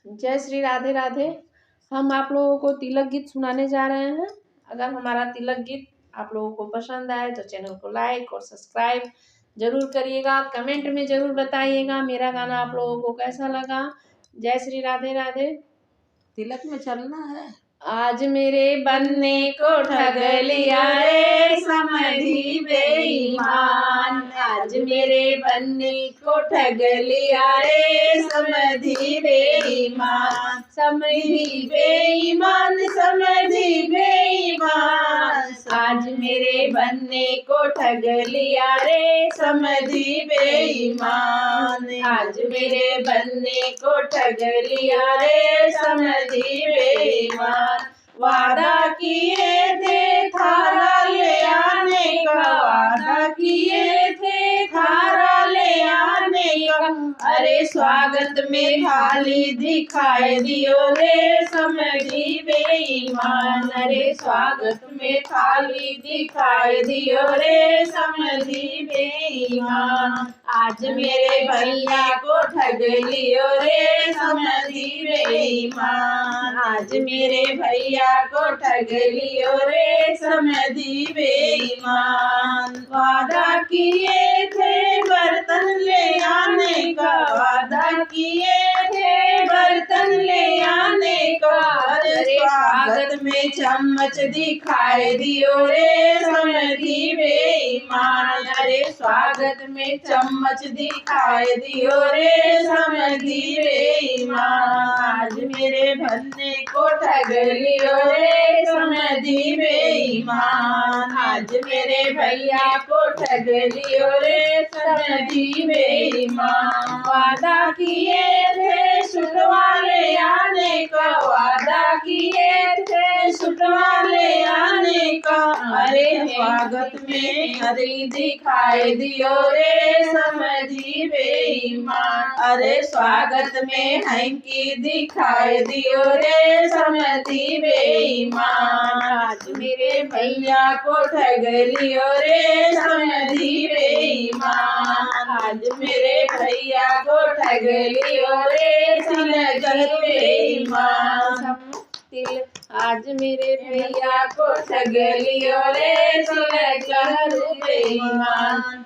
जय श्री राधे राधे। हम आप लोगों को तिलक गीत सुनाने जा रहे हैं। अगर हमारा तिलक गीत आप लोगों को पसंद आए तो चैनल को लाइक और सब्सक्राइब जरूर करिएगा। कमेंट में जरूर बताइएगा मेरा गाना आप लोगों को कैसा लगा। जय श्री राधे राधे। तिलक में चलना है। आज मेरे बन्ने को ठग लिया रे समधी बेईमान। आज मेरे बन्ने को ठग लिया रे समधी बेईमान। समधी बेईमान समधी बेईमान। आज मेरे बन्ने को ठग लिया रे समधी बेईमान। आज मेरे बन्ने को ठग लिया रे समधी बेईमान। वादा किए थे थारा ले आने का, वादा किए थे थारा ले आने का। अरे स्वागत में थाली दिखाए दियो रे समधी बेईमान। अरे स्वागत में थाली दिखाए दियो रे समधी बेईमान। आज मेरे भैया को ठग लियो रे समधी बेईमान। आज मेरे भैया को ठग लियो रे समधी बेईमान। वादा किए थे बर्तन ले आने का, वादा किए थे बर्तन ले आने का। अरे स्वागत में चम्मच दिखाए दियो रे समधी बेईमान। अरे स्वागत में चम्मच दिखाए दियो रे समधी बेईमान। आज मेरे भन्ने को ठग लियो रे समधी बेईमान। आज मेरे भैया को ठग लियो रे समधी बेईमान। वादा किए थे सुटवा ले आने का, वादा किए थे सुटवा ले आने का। अरे स्वागत में हरी दिखाए दियो रे समधी बेईमान। अरे स्वागत में हैंकी दिखाए दियो रे समधी बेईमान। आज मेरे भैया को ठग लियो रे समधी बेईमान। आज मेरे भैया को ठग लियो रे समधी बेईमान। आज मेरे भैया को ठग लियो रे समधी बेईमान।